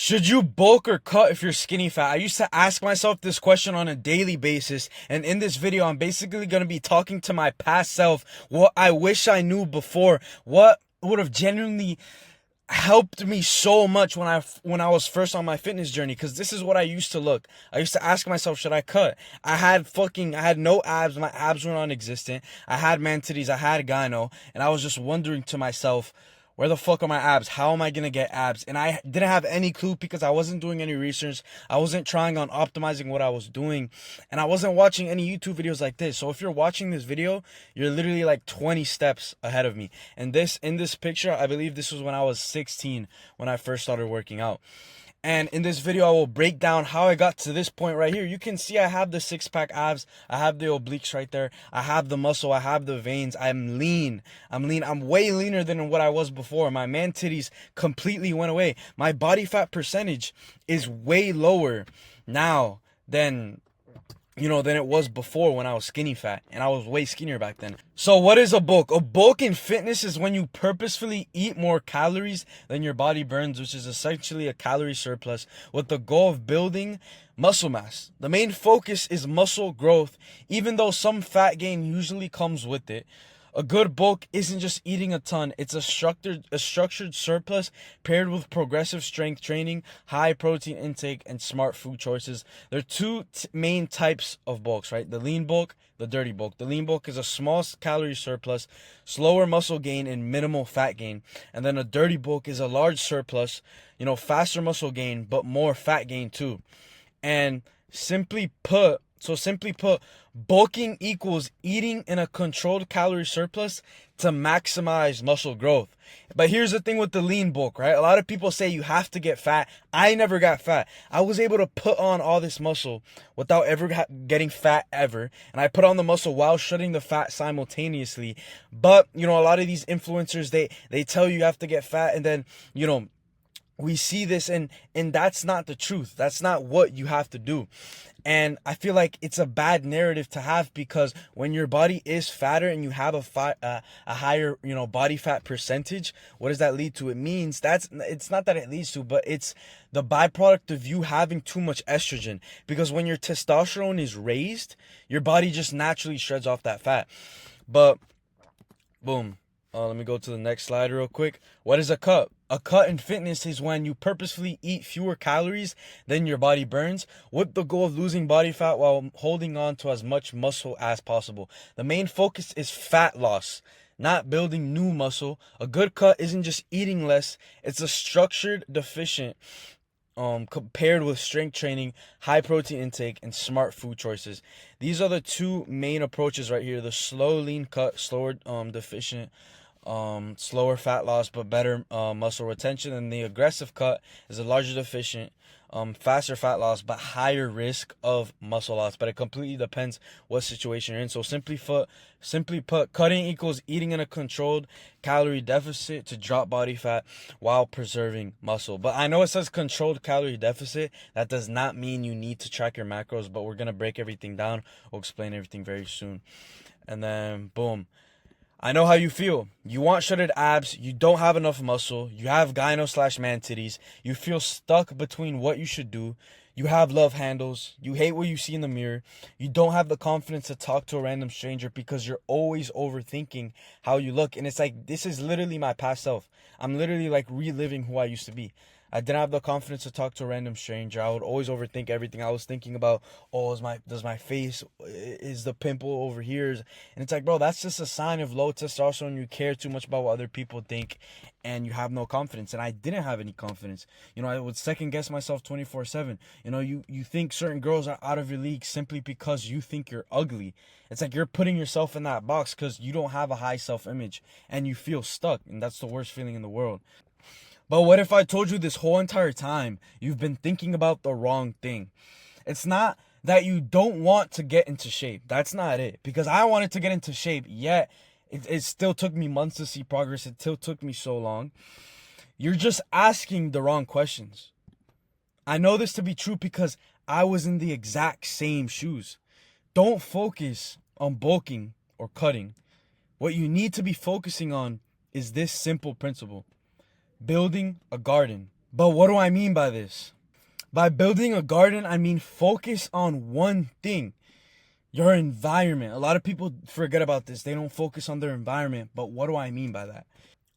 Should you bulk or cut if you're skinny fat? I used to ask myself this question on a daily basis, and in this video, I'm basically going to be talking to my past self, what I wish I knew before, what would have genuinely helped me so much when I was first on my fitness journey, because this is what I used to look. I used to ask myself, should I cut? I had no abs, my abs were non-existent. I had man titties, I had gyno, and I was just wondering to myself, where the fuck are my abs? How am I gonna get abs? And I didn't have any clue because I wasn't doing any research. I wasn't trying on optimizing what I was doing. And I wasn't watching any YouTube videos like this. So if you're watching this video, you're literally like 20 steps ahead of me. And in this picture, I believe this was when I was 16, when I first started working out. And in this video, I will break down how I got to this point right here. You can see I have the six-pack abs. I have the obliques right there. I have the muscle. I have the veins. I'm lean. I'm way leaner than what I was before. My man titties completely went away. My body fat percentage is way lower now than it was before when I was skinny fat, and I was way skinnier back then. So what is a bulk? A bulk in fitness is when you purposefully eat more calories than your body burns, which is essentially a calorie surplus with the goal of building muscle mass. The main focus is muscle growth, even though some fat gain usually comes with it. A good bulk isn't just eating a ton. It's a structured surplus paired with progressive strength training, high protein intake, and smart food choices. There are two main types of bulks, right? The lean bulk, the dirty bulk. The lean bulk is a small calorie surplus, slower muscle gain, and minimal fat gain. And then a dirty bulk is a large surplus, faster muscle gain, but more fat gain too. And simply put, bulking equals eating in a controlled calorie surplus to maximize muscle growth. But here's the thing with the lean bulk, right? A lot of people say you have to get fat. I never got fat. I was able to put on all this muscle without ever getting fat ever. And I put on the muscle while shedding the fat simultaneously. But, a lot of these influencers, they tell you have to get fat, and then, we see this, and that's not the truth. That's not what you have to do. And I feel like it's a bad narrative to have, because when your body is fatter and you have a higher, body fat percentage, what does that lead to? It means it's not that it leads to, but it's the byproduct of you having too much estrogen. Because when your testosterone is raised, your body just naturally shreds off that fat. But boom. Let me go to the next slide real quick. What is a cut? A cut in fitness is when you purposefully eat fewer calories than your body burns with the goal of losing body fat while holding on to as much muscle as possible. The main focus is fat loss, not building new muscle. A good cut isn't just eating less. It's a structured deficient compared with strength training, high protein intake, and smart food choices. These are the two main approaches right here. The slow lean cut, slower deficient, slower fat loss but better muscle retention. And the aggressive cut is a larger deficient, faster fat loss but higher risk of muscle loss. But it completely depends what situation you're in. So simply put, cutting equals eating in a controlled calorie deficit to drop body fat while preserving muscle. But I know it says controlled calorie deficit. That does not mean you need to track your macros, but we're gonna break everything down. We'll explain everything very soon. And then boom, I know how you feel. You want shredded abs, you don't have enough muscle, you have gyno/man titties, you feel stuck between what you should do, you have love handles, you hate what you see in the mirror, you don't have the confidence to talk to a random stranger because you're always overthinking how you look. And it's like, this is literally my past self. I'm literally like reliving who I used to be. I didn't have the confidence to talk to a random stranger. I would always overthink everything. I was thinking about, does my face, is the pimple over here? And it's like, bro, that's just a sign of low testosterone. You care too much about what other people think, and you have no confidence. And I didn't have any confidence. I would second guess myself 24/7. You think certain girls are out of your league simply because you think you're ugly. It's like you're putting yourself in that box because you don't have a high self-image and you feel stuck. And that's the worst feeling in the world. But what if I told you this whole entire time you've been thinking about the wrong thing? It's not that you don't want to get into shape. That's not it. Because I wanted to get into shape, yet it still took me months to see progress. It still took me so long. You're just asking the wrong questions. I know this to be true because I was in the exact same shoes. Don't focus on bulking or cutting. What you need to be focusing on is this simple principle. Building a garden But what do I mean by this? By building a garden, I mean focus on one thing. Your environment. A lot of people forget about this. They don't focus on their environment. But what do I mean by that?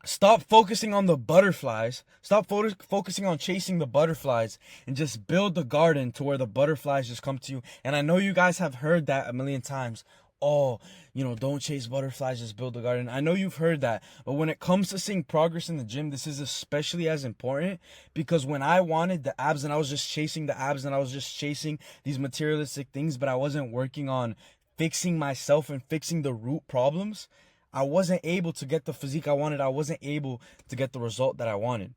Stop focusing on the butterflies. Stop focusing on chasing the butterflies and just build the garden to where the butterflies just come to you. And I know you guys have heard that a million times. Oh, don't chase butterflies, just build a garden. I know you've heard that. But when it comes to seeing progress in the gym, this is especially as important, because when I wanted the abs and I was just chasing the abs and I was just chasing these materialistic things, but I wasn't working on fixing myself and fixing the root problems, I wasn't able to get the physique I wanted. I wasn't able to get the result that I wanted.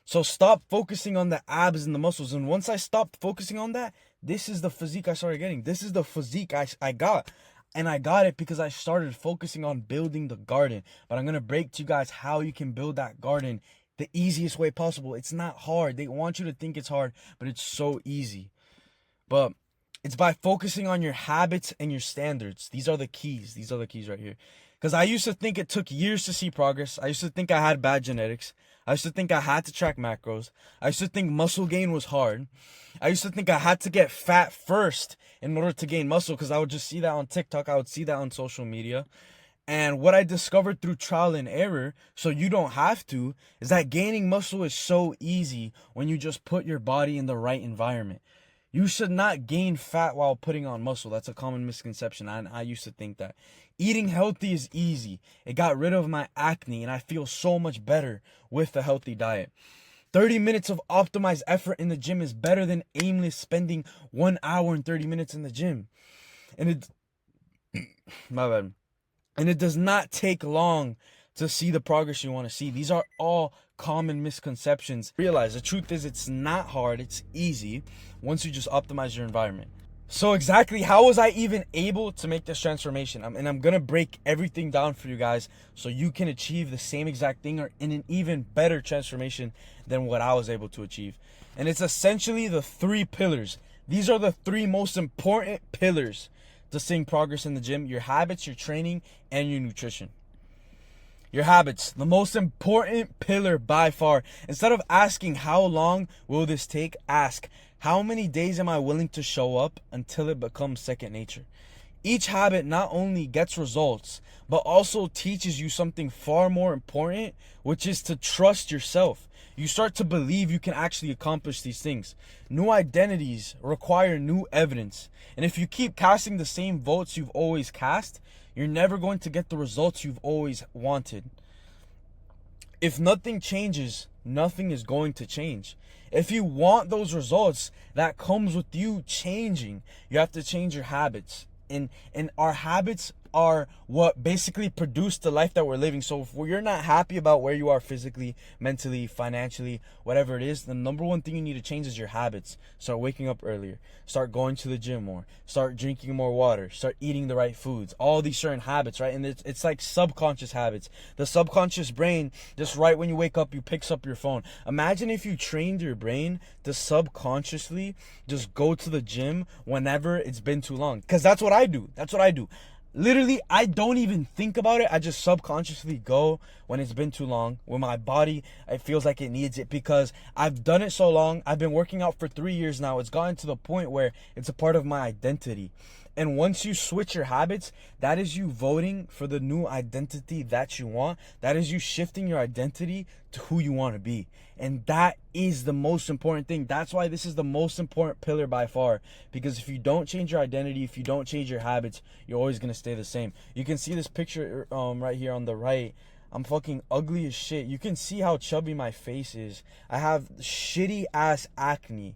So stop focusing on the abs and the muscles. And once I stopped focusing on that, this is the physique I started getting. This is the physique I got. And I got it because I started focusing on building the garden. But I'm going to break to you guys how you can build that garden the easiest way possible. It's not hard. They want you to think it's hard, but it's so easy. But it's by focusing on your habits and your standards. These are the keys. These are the keys right here. Because I used to think it took years to see progress. I used to think I had bad genetics. I used to think I had to track macros. I used to think muscle gain was hard. I used to think I had to get fat first in order to gain muscle, because I would just see that on TikTok. I would see that on social media. And what I discovered through trial and error, so you don't have to, is that gaining muscle is so easy when you just put your body in the right environment. You should not gain fat while putting on muscle. That's a common misconception. I used to think that. Eating healthy is easy. It got rid of my acne, and I feel so much better with a healthy diet. 30 minutes of optimized effort in the gym is better than aimless spending 1 hour and 30 minutes in the gym. And my bad. And it does not take long to see the progress you want to see. These are all common misconceptions. Realize the truth is, it's not hard. It's easy once you just optimize your environment. So exactly how was I even able to make this transformation? And I'm going to break everything down for you guys so you can achieve the same exact thing or in an even better transformation than what I was able to achieve. And it's essentially the 3 pillars. These are the 3 most important pillars to seeing progress in the gym: your habits, your training, and your nutrition. Your habits, the most important pillar by far. Instead of asking how long will this take, ask how many days am I willing to show up until it becomes second nature. Each habit not only gets results, but also teaches you something far more important, which is to trust yourself. You start to believe you can actually accomplish these things. New identities require new evidence. And if you keep casting the same votes you've always cast, you're never going to get the results you've always wanted. If nothing changes, nothing is going to change. If you want those results, that comes with you changing. You have to change your habits. And our habits are what basically produce the life that we're living. So if you're not happy about where you are physically, mentally, financially, whatever it is, the number one thing you need to change is your habits. Start waking up earlier. Start going to the gym more. Start drinking more water. Start eating the right foods. All these certain habits, right? And it's like subconscious habits. The subconscious brain, just right when you wake up, you picks up your phone. Imagine if you trained your brain to subconsciously just go to the gym whenever it's been too long. Because that's what I do. That's what I do. Literally, I don't even think about it. I just subconsciously go when it's been too long. When my body, it feels like it needs it, because I've done it so long. I've been working out for 3 years now. It's gotten to the point where it's a part of my identity. And once you switch your habits, that is you voting for the new identity that you want. That is you shifting your identity to who you want to be. And that is the most important thing. That's why this is the most important pillar by far. Because if you don't change your identity, if you don't change your habits, you're always going to stay the same. You can see this picture right here on the right. I'm fucking ugly as shit. You can see how chubby my face is. I have shitty ass acne.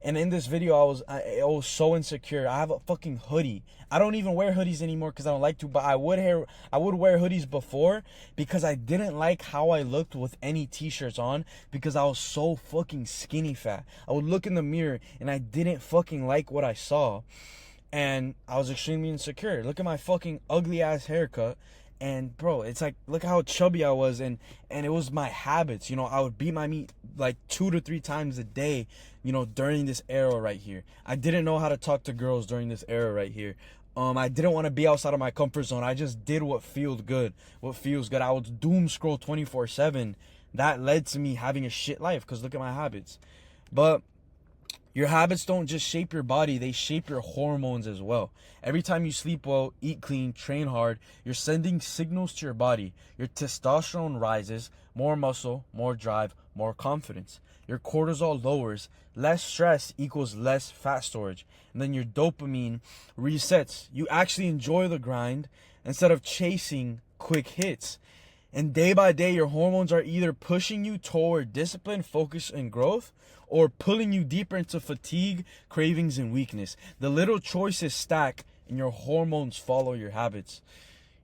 And in this video, I was so insecure. I have a fucking hoodie. I don't even wear hoodies anymore because I don't like to. But I would wear hoodies before because I didn't like how I looked with any t-shirts on, because I was so fucking skinny fat. I would look in the mirror and I didn't fucking like what I saw. And I was extremely insecure. Look at my fucking ugly ass haircut. And bro, it's like, look how chubby I was. And it was my habits. I would beat my meat like 2 to 3 times a day, during this era right here. I didn't know how to talk to girls during this era right here. I didn't want to be outside of my comfort zone. I just did what feels good. I would doom scroll 24/7 that led to me having a shit life, because look at my habits. But your habits don't just shape your body, they shape your hormones as well. Every time you sleep well, eat clean, train hard, you're sending signals to your body. Your testosterone rises, more muscle, more drive, more confidence. Your cortisol lowers, less stress equals less fat storage. And then your dopamine resets. You actually enjoy the grind instead of chasing quick hits. And day by day, your hormones are either pushing you toward discipline, focus, and growth, or pulling you deeper into fatigue, cravings, and weakness. The little choices stack, and your hormones follow your habits.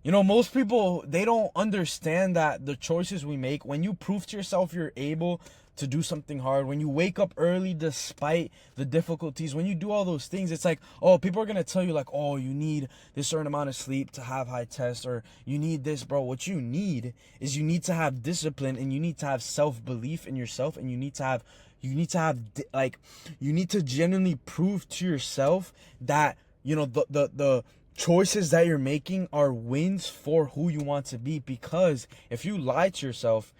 You know, most people, they don't understand that the choices we make, when you prove to yourself you're able to do something hard, when you wake up early despite the difficulties, when you do all those things, it's like, oh, people are going to tell you like, oh, you need this certain amount of sleep to have high tests, or you need this, bro. What you need is you need to have discipline, and you need to have self-belief in yourself, and you need to genuinely prove to yourself that, you know, the choices that you're making are wins for who you want to be. Because if you lie to yourself,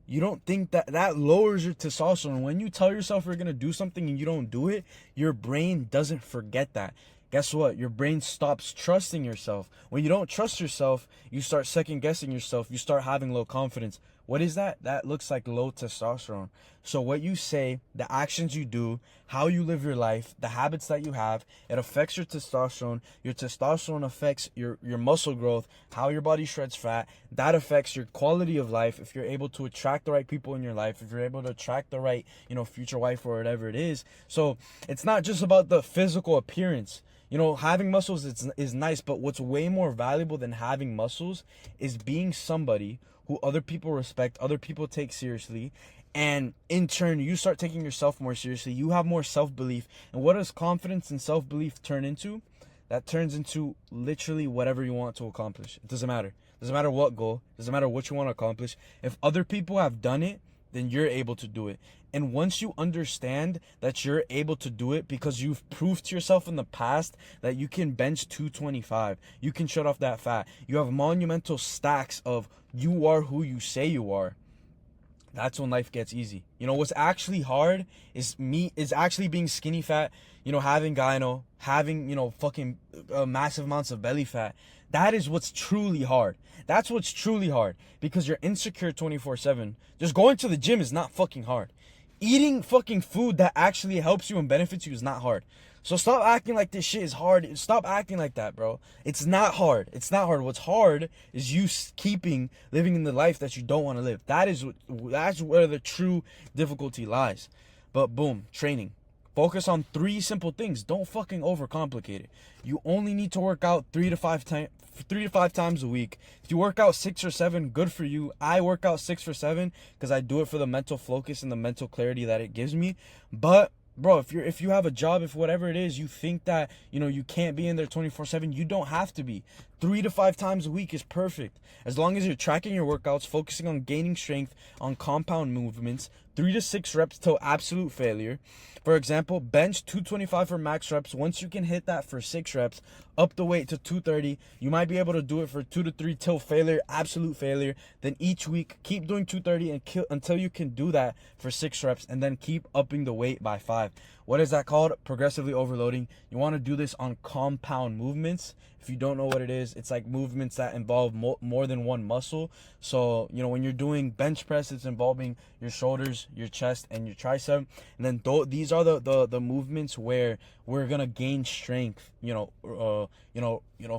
you don't think that lowers your testosterone. When you tell yourself you're going to do something and you don't do it, your brain doesn't forget that. Guess what? Your brain stops trusting yourself. When you don't trust yourself, you start second guessing yourself. You start having low confidence. What is that? That looks like low testosterone. So what you say, the actions you do, how you live your life, the habits that you have, it affects your testosterone. Your testosterone affects your muscle growth, how your body shreds fat. That affects your quality of life. If you're able to attract the right people in your life, if you're able to attract the right, you know, future wife or whatever it is. So it's not just about the physical appearance. You know, having muscles is nice, but what's way more valuable than having muscles is being somebody who other people respect, other people take seriously, and in turn, you start taking yourself more seriously. You have more self-belief. And what does confidence and self-belief turn into? That turns into literally whatever you want to accomplish. It doesn't matter. It doesn't matter what goal. It doesn't matter what you want to accomplish. If other people have done it, then you're able to do it. And once you understand that you're able to do it because you've proved to yourself in the past that you can bench 225, you can shut off that fat, you have monumental stacks of you are who you say you are, that's when life gets easy. You know, what's actually hard is actually being skinny fat, you know, having gyno, having, you know, fucking massive amounts of belly fat. That is what's truly hard. That's what's truly hard, because you're insecure 24/7. Just going to the gym is not fucking hard. Eating fucking food that actually helps you and benefits you is not hard. So stop acting like this shit is hard. Stop acting like that, bro. It's not hard. It's not hard. What's hard is you living in the life that you don't want to live. That's where the true difficulty lies. But boom, training. Focus on 3 simple things. Don't fucking overcomplicate it. You only need to work out 3 to 5 times a week. If you work out 6 or 7, good for you. I work out 6 or 7 because I do it for the mental focus and the mental clarity that it gives me. But bro, if you have a job, if whatever it is, you think that, you know, you can't be in there 24/7, you don't have to be. 3 to 5 times a week is perfect. As long as you're tracking your workouts, focusing on gaining strength on compound movements, 3 to 6 reps till absolute failure. For example, bench 225 for max reps. Once you can hit that for 6 reps, up the weight to 230. You might be able to do it for 2 to 3 till failure, absolute failure. Then each week, keep doing 230 until you can do that for 6 reps, and then keep upping the weight by 5. What is that called? Progressively overloading. You want to do this on compound movements. If you don't know what it is, it's like movements that involve more than one muscle. So, you know, when you're doing bench press, it's involving your shoulders, your chest, and your tricep. And then these are the movements where we're gonna gain strength,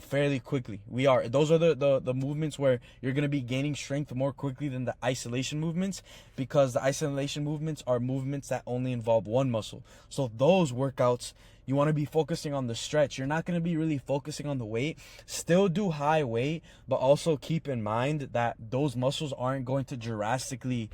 fairly quickly. Those are the movements where you're gonna be gaining strength more quickly than the isolation movements, because the isolation movements are movements that only involve one muscle. So those workouts, you want to be focusing on the stretch. You're not going to be really focusing on the weight. Still do high weight, but also keep in mind that those muscles aren't going to drastically,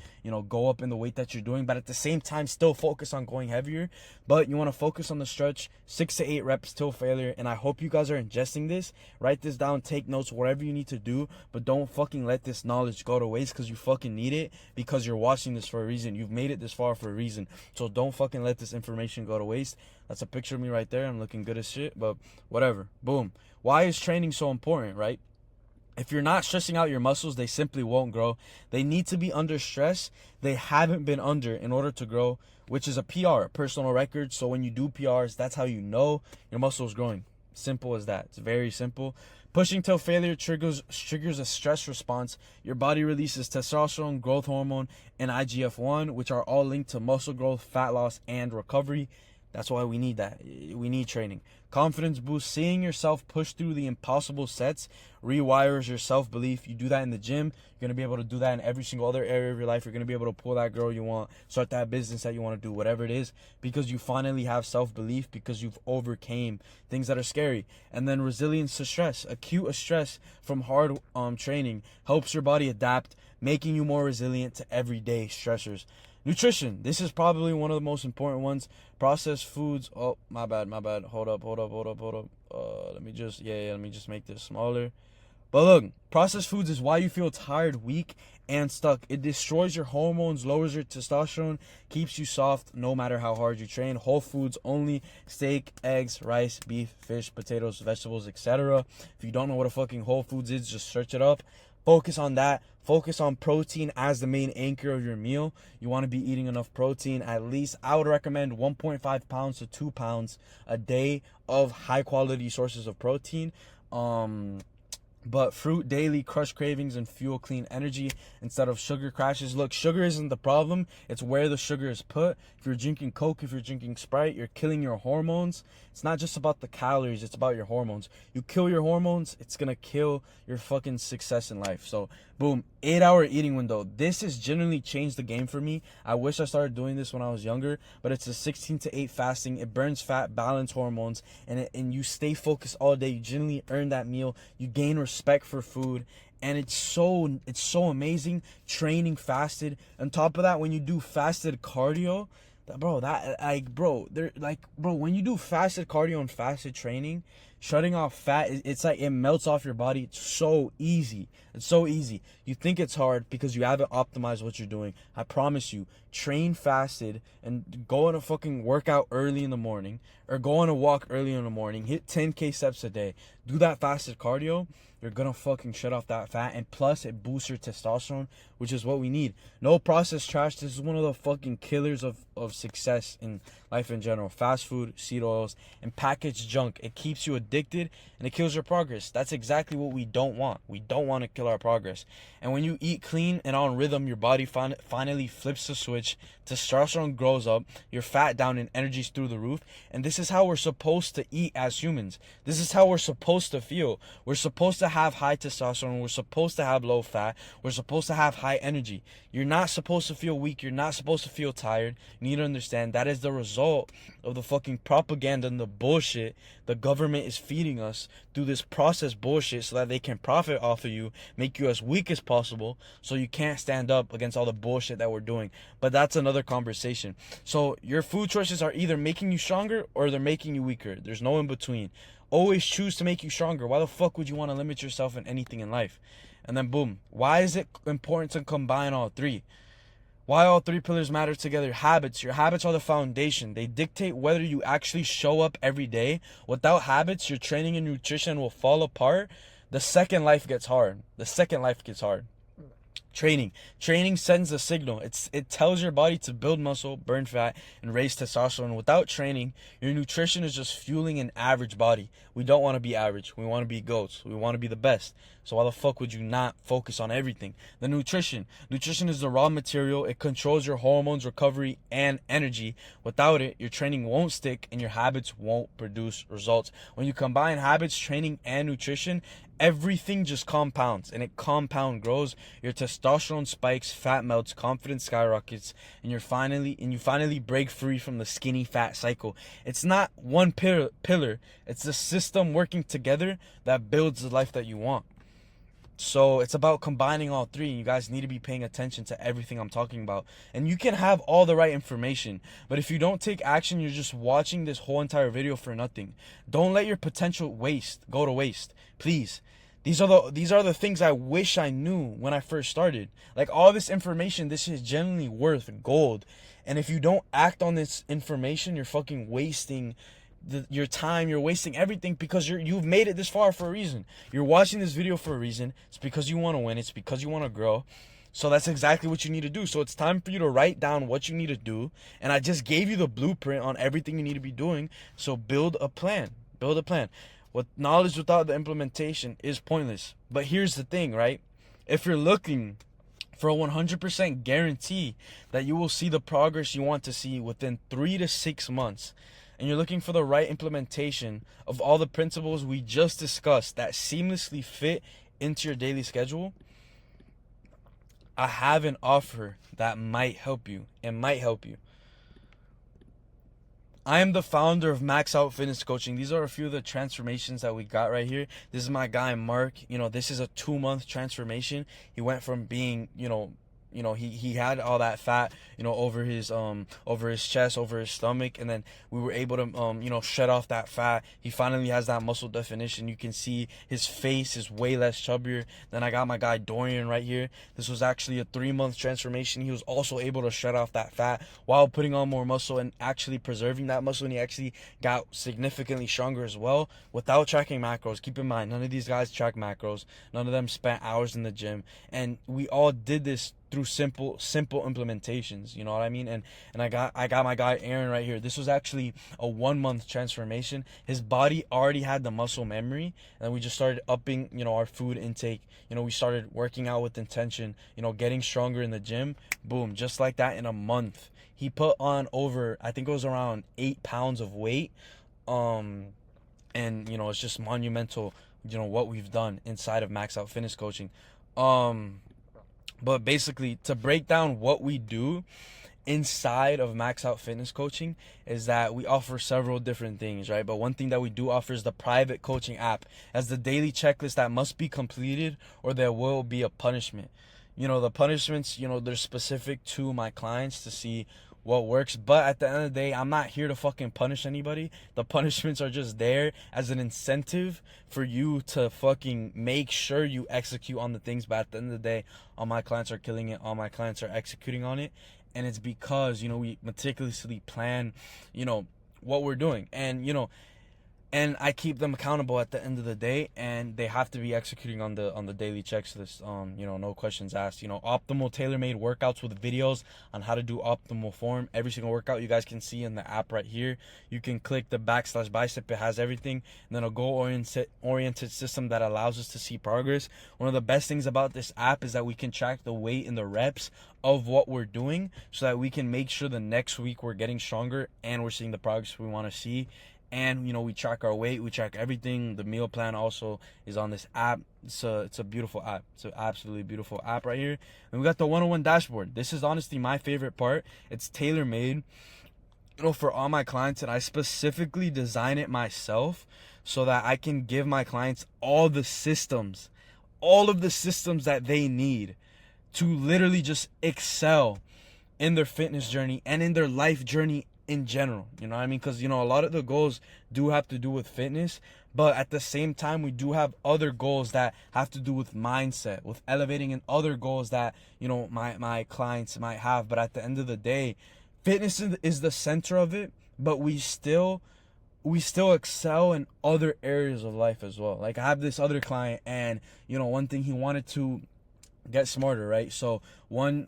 go up in the weight that you're doing. But at the same time, still focus on going heavier. But you want to focus on the stretch, 6 to 8 reps till failure. And I hope you guys are ingesting this. Write this down, take notes, whatever you need to do. But don't fucking let this knowledge go to waste, because you fucking need it, because you're watching this for a reason. You've made it this far for a reason. So don't fucking let this information go to waste. That's a picture of me right there. I'm looking good as shit, but whatever. Boom. Why is training so important, right? If you're not stressing out your muscles, they simply won't grow. They need to be under stress. They haven't been under in order to grow, which is a PR, a personal record. So when you do PRs, that's how you know your muscle is growing. Simple as that. It's very simple. Pushing till failure triggers a stress response. Your body releases testosterone, growth hormone, and IGF-1, which are all linked to muscle growth, fat loss, and recovery. That's why we need that. We need training. Confidence boost. Seeing yourself push through the impossible sets rewires your self-belief. You do that in the gym. You're going to be able to do that in every single other area of your life. You're going to be able to pull that girl you want, start that business that you want to do, whatever it is, because you finally have self-belief, because you've overcame things that are scary. And then resilience to stress. Acute stress from hard training helps your body adapt, making you more resilient to everyday stressors. Nutrition. This is probably one of the most important ones. Processed foods. Oh, my bad. Hold up. Let me just make this smaller. But look, processed foods is why you feel tired, weak, and stuck. It destroys your hormones, lowers your testosterone, keeps you soft no matter how hard you train. Whole foods only: steak, eggs, rice, beef, fish, potatoes, vegetables, etc. If you don't know what a fucking whole foods is, just search it up. Focus on that. Focus on protein as the main anchor of your meal. You want to be eating enough protein. At least, I would recommend 1.5 pounds to 2 pounds a day of high quality sources of protein. But fruit daily, crush cravings, and fuel clean energy instead of sugar crashes. Look, sugar isn't the problem. It's where the sugar is put. If you're drinking Coke, if you're drinking Sprite, you're killing your hormones. It's not just about the calories. It's about your hormones. You kill your hormones, it's going to kill your fucking success in life. So, boom, 8-hour eating window. This has generally changed the game for me. I wish I started doing this when I was younger, but it's a 16 to 8 fasting. It burns fat, balance hormones, and you stay focused all day. You generally earn that meal. You gain respect for food, and it's so amazing training fasted. On top of that, when you do fasted cardio, when you do fasted cardio and fasted training, shutting off fat, it's like it melts off your body. It's so easy. You think it's hard because you haven't optimized what you're doing. I promise you, train fasted and go on a fucking workout early in the morning, or go on a walk early in the morning, hit 10K steps a day, do that fasted cardio. You're gonna fucking shut off that fat, and plus it boosts your testosterone, which is what we need. No processed trash. This is one of the fucking killers of success in life in general. Fast food, seed oils, and packaged junk. It keeps you addicted and it kills your progress. That's exactly what we don't want. We don't want to kill our progress. And when you eat clean and on rhythm, your body finally flips the switch. Testosterone grows up, your fat down, and energy's through the roof. And this is how we're supposed to eat as humans. This is how we're supposed to feel. We're supposed to have high testosterone. We're supposed to have low fat. We're supposed to have high energy. You're not supposed to feel weak. You're not supposed to feel tired. You need to understand that is the result of the fucking propaganda and the bullshit the government is feeding us through this processed bullshit, so that they can profit off of you, make you as weak as possible, so you can't stand up against all the bullshit that we're doing. But that's another conversation. So your food choices are either making you stronger or they're making you weaker. There's no in between. Always choose to make you stronger. Why the fuck would you want to limit yourself in anything in life? And then boom, why is it important to combine all three? Why all three pillars matter together? Habits. Your habits are the foundation. They dictate whether you actually show up every day. Without habits, your training and nutrition will fall apart. The second life gets hard. Training sends a signal. It tells your body to build muscle, burn fat, and raise testosterone. Without training, your nutrition is just fueling an average body. We don't want to be average. We want to be goats. We want to be the best. So why the fuck would you not focus on everything? The nutrition is the raw material. It controls your hormones, recovery, and energy. Without it, your training won't stick and your habits won't produce results. When you combine habits, training, and nutrition, everything just compounds, and it compound grows. Your testosterone spikes, fat melts, confidence skyrockets, and you finally break free from the skinny fat cycle. It's not one pillar. It's the system working together that builds the life that you want. So it's about combining all three, and you guys need to be paying attention to everything I'm talking about. And you can have all the right information, but if you don't take action, you're just watching this whole entire video for nothing. Don't let your potential go to waste, please. These are the things I wish I knew when I first started. Like, all this information, this is genuinely worth gold. And if you don't act on this information, you're fucking wasting your time, you're wasting everything because you've made it this far for a reason. You're watching this video for a reason. It's because you want to win. It's because you want to grow. So that's exactly what you need to do. So it's time for you to write down what you need to do. And I just gave you the blueprint on everything you need to be doing. So build a plan. Build a plan. What knowledge without the implementation is pointless. But here's the thing, right? If you're looking for a 100% guarantee that you will see the progress you want to see within 3 to 6 months, and you're looking for the right implementation of all the principles we just discussed that seamlessly fit into your daily schedule, I have an offer that might help you. It might help you. I am the founder of Max Out Fitness Coaching. These are a few of the transformations that we got right here. This is my guy, Mark. This is a 2-month transformation. He went from being, he had all that fat, over his chest, over his stomach, and then we were able to, shed off that fat. He finally has that muscle definition. You can see his face is way less chubbier. Then I got my guy Dorian right here. This was actually a 3-month transformation. He was also able to shed off that fat while putting on more muscle and actually preserving that muscle, and he actually got significantly stronger as well without tracking macros. Keep in mind, none of these guys track macros. None of them spent hours in the gym, and we all did this through simple implementations, you know what I mean? And I got my guy Aaron right here. This was actually a 1-month transformation. His body already had the muscle memory, and we just started upping, our food intake. We started working out with intention, getting stronger in the gym. Boom, just like that, in a month he put on over, I think it was around 8 pounds of weight. And it's just monumental, what we've done inside of Max Out Fitness Coaching. But basically, to break down what we do inside of Max Out Fitness Coaching is that we offer several different things, right? But one thing that we do offer is the private coaching app as the daily checklist that must be completed or there will be a punishment. The punishments, they're specific to my clients to see what works. But at the end of the day, I'm not here to fucking punish anybody. The punishments are just there as an incentive for you to fucking make sure you execute on the things. But at the end of the day, all my clients are killing it. All my clients are executing on it. And it's because, we meticulously plan, what we're doing. And I keep them accountable at the end of the day, and they have to be executing on the daily checklist. No questions asked. Optimal tailor-made workouts with videos on how to do optimal form. Every single workout you guys can see in the app right here. You can click the /bicep. It has everything. And then a goal-oriented system that allows us to see progress. One of the best things about this app is that we can track the weight and the reps of what we're doing, so that we can make sure the next week we're getting stronger and we're seeing the progress we want to see. And we track our weight, we track everything. The meal plan also is on this app. It's a beautiful app. It's an absolutely beautiful app right here. And we got the 101 dashboard. This is honestly my favorite part. It's tailor-made, for all my clients, and I specifically design it myself so that I can give my clients all of the systems that they need to literally just excel in their fitness journey and in their life journey in general. You know what I mean? Because a lot of the goals do have to do with fitness, but at the same time we do have other goals that have to do with mindset, with elevating, and other goals that my clients might have. But at the end of the day, fitness is the center of it, but we still excel in other areas of life as well. Like I have this other client, and one thing he wanted to get smarter, right? So one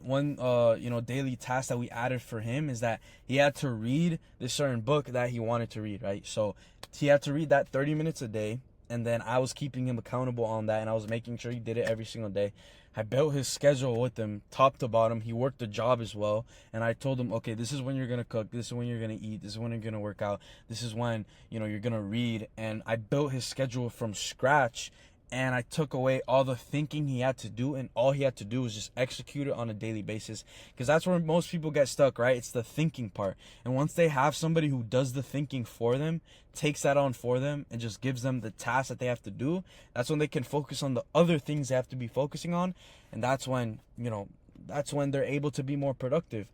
daily task that we added for him is that he had to read this certain book that he wanted to read, right? So he had to read that 30 minutes a day, and then I was keeping him accountable on that, and I was making sure he did it every single day. I built his schedule with him, top to bottom. He worked the job as well, and I told him, okay, this is when you're gonna cook, this is when you're gonna eat, this is when you're gonna work out, this is when you're gonna read. And I built his schedule from scratch, and I took away all the thinking he had to do, and all he had to do was just execute it on a daily basis. Because that's where most people get stuck, right? It's the thinking part. And once they have somebody who does the thinking for them, takes that on for them, and just gives them the task that they have to do, that's when they can focus on the other things they have to be focusing on. And that's when they're able to be more productive.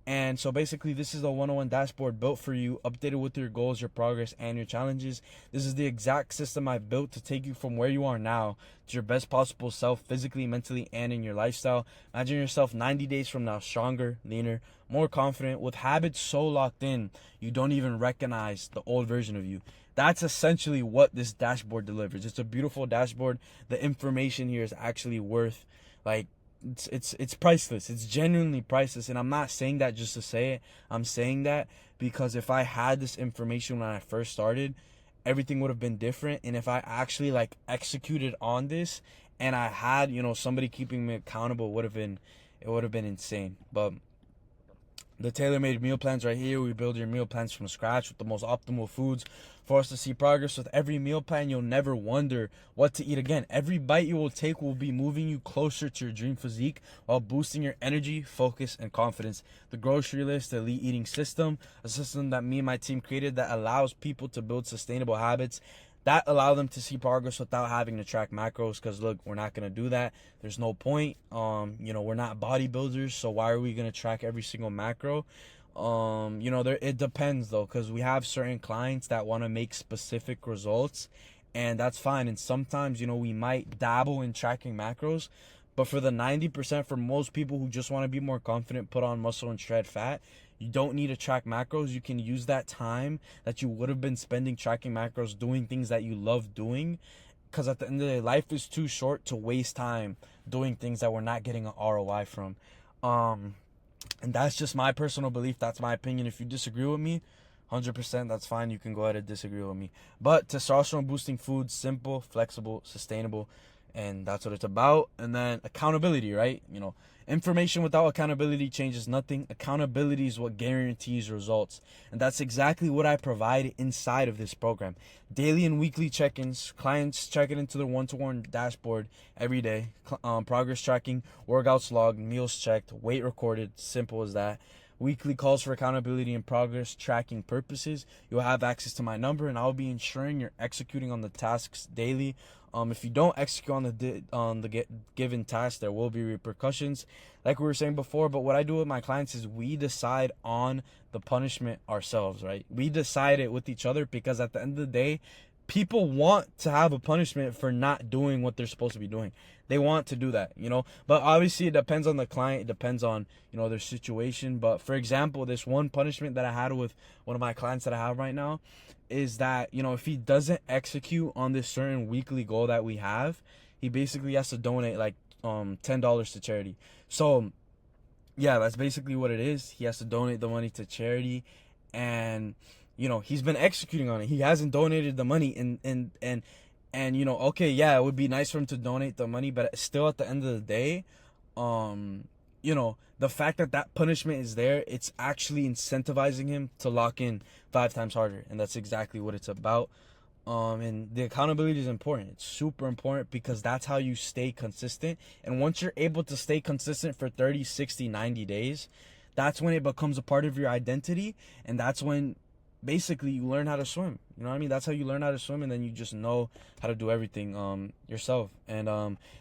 And so basically, this is the 101 dashboard built for you, updated with your goals, your progress, and your challenges. This is the exact system I built to take you from where you are now to your best possible self, physically, mentally, and in your lifestyle. Imagine yourself 90 days from now, stronger, leaner, more confident, with habits so locked in you don't even recognize the old version of you. That's essentially what this dashboard delivers. It's a beautiful dashboard. The information here is actually worth, like, it's priceless. It's genuinely priceless. And I'm not saying that just to say it. I'm saying that because if I had this information when I first started, everything would have been different. And if I actually like executed on this and I had, somebody keeping me accountable, it would have been insane. But the tailor-made meal plans right here. We build your meal plans from scratch with the most optimal foods for us to see progress. With every meal plan, you'll never wonder what to eat again. Every bite you will take will be moving you closer to your dream physique while boosting your energy, focus, and confidence. The grocery list, the elite eating system, a system that me and my team created that allows people to build sustainable habits that allow them to see progress without having to track macros. Because look, we're not going to do that. There's no point. We're not bodybuilders, so why are we going to track every single macro? It depends though, because we have certain clients that want to make specific results, and that's fine. And sometimes, we might dabble in tracking macros, but for the 90%, for most people who just want to be more confident, put on muscle and shred fat, you don't need to track macros. You can use that time that you would have been spending tracking macros doing things that you love doing, because at the end of the day, life is too short to waste time doing things that we're not getting an ROI from. And that's just my personal belief. That's my opinion. If you disagree with me, 100%, that's fine. You can go ahead and disagree with me. But testosterone boosting foods, simple, flexible, sustainable, and that's what it's about. And then accountability, right? Information without accountability changes nothing. Accountability is what guarantees results. And that's exactly what I provide inside of this program. Daily and weekly check-ins, clients checking into their one-to-one dashboard every day. Progress tracking, workouts logged, meals checked, weight recorded, simple as that. Weekly calls for accountability and progress tracking purposes. You'll have access to my number, and I'll be ensuring you're executing on the tasks daily. If you don't execute on the given task, there will be repercussions, like we were saying before. But what I do with my clients is we decide on the punishment ourselves, right? We decide it with each other, because at the end of the day, people want to have a punishment for not doing what they're supposed to be doing. They want to do that, but obviously it depends on the client. It depends on, their situation. But for example, this one punishment that I had with one of my clients that I have right now is that, if he doesn't execute on this certain weekly goal that we have, he basically has to donate like $10 to charity. So yeah, that's basically what it is. He has to donate the money to charity, and he's been executing on it. He hasn't donated the money, and okay, yeah, it would be nice for him to donate the money, but still at the end of the day, the fact that punishment is there, it's actually incentivizing him to lock in 5 times harder. And that's exactly what it's about. And the accountability is important. It's super important, because that's how you stay consistent. And once you're able to stay consistent for 30, 60, 90 days, that's when it becomes a part of your identity. And that's when basically you learn how to swim. You know what I mean? That's how you learn how to swim, and then you just know how to do everything yourself. And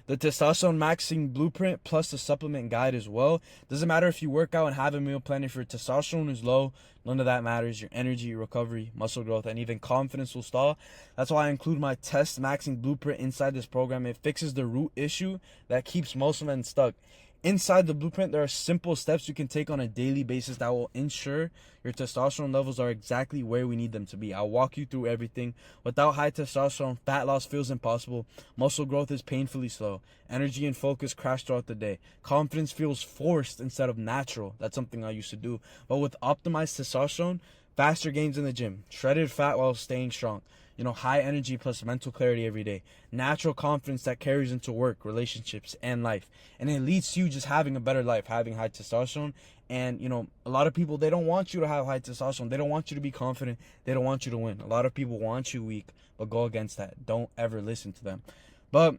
the testosterone maxing blueprint plus the supplement guide as well. Doesn't matter if you work out and have a meal plan. If your testosterone is low, none of that matters. Your energy, your recovery, muscle growth, and even confidence will stall. That's why I include my test maxing blueprint inside this program. It fixes the root issue that keeps most men stuck. Inside the blueprint, there are simple steps you can take on a daily basis that will ensure your testosterone levels are exactly where we need them to be. I'll walk you through everything. Without high testosterone, fat loss feels impossible. Muscle growth is painfully slow. Energy and focus crash throughout the day. Confidence feels forced instead of natural. That's something I used to do. But with optimized testosterone, faster gains in the gym. Shredded fat while staying strong. High energy plus mental clarity every day. Natural confidence that carries into work, relationships, and life. And it leads to you just having a better life, having high testosterone. And, a lot of people, they don't want you to have high testosterone. They don't want you to be confident. They don't want you to win. A lot of people want you weak, but go against that. Don't ever listen to them. But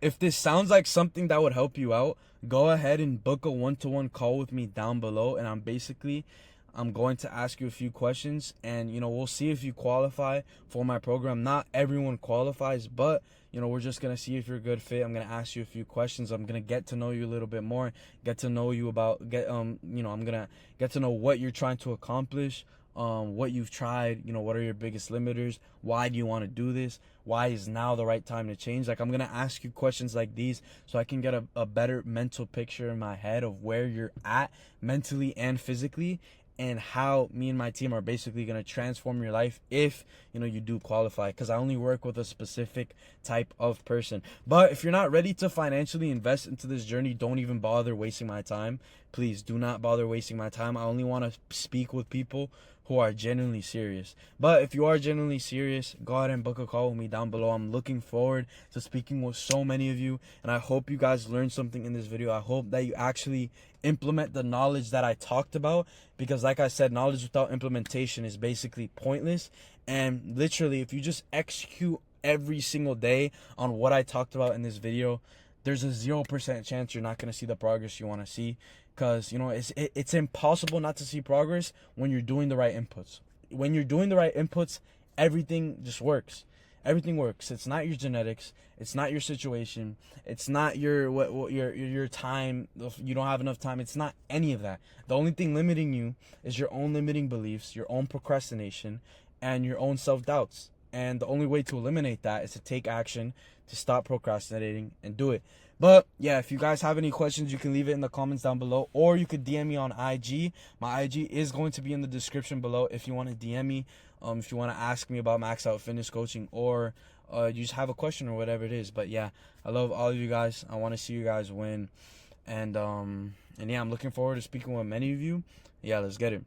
if this sounds like something that would help you out, go ahead and book a one-to-one call with me down below. And I'm basically I'm going to ask you a few questions, and we'll see if you qualify for my program. Not everyone qualifies, but we're just gonna see if you're a good fit. I'm gonna ask you a few questions. I'm gonna get to know you a little bit more, get to know you about I'm gonna get to know what you're trying to accomplish, what you've tried, what are your biggest limiters, why do you want to do this, why is now the right time to change. Like, I'm gonna ask you questions like these so I can get a better mental picture in my head of where you're at mentally and physically, and how me and my team are basically going to transform your life if you do qualify, because I only work with a specific type of person. But if you're not ready to financially invest into this journey, don't even bother wasting my time. Please do not bother wasting my time. I only want to speak with people who are genuinely serious. But if you are genuinely serious, go ahead and book a call with me down below. I'm looking forward to speaking with so many of you, and I hope you guys learned something in this video. I hope that you actually implement the knowledge that I talked about, because like I said, knowledge without implementation is basically pointless. And literally, if you just execute every single day on what I talked about in this video, there's a 0% chance you're not going to see the progress you want to see, because it's impossible not to see progress when you're doing the right inputs. When you're doing the right inputs, everything just works. Everything works. It's not your genetics, it's not your situation, it's not your time. You don't have enough time. It's not any of that. The only thing limiting you is your own limiting beliefs, your own procrastination, and your own self-doubts. And the only way to eliminate that is to take action, to stop procrastinating and do it. But yeah, if you guys have any questions, you can leave it in the comments down below, or you could DM me on IG. My IG is going to be in the description below if you want to DM me, if you want to ask me about Max Out Fitness Coaching, or you just have a question or whatever it is. But yeah, I love all of you guys. I want to see you guys win. And yeah, I'm looking forward to speaking with many of you. Yeah, let's get it.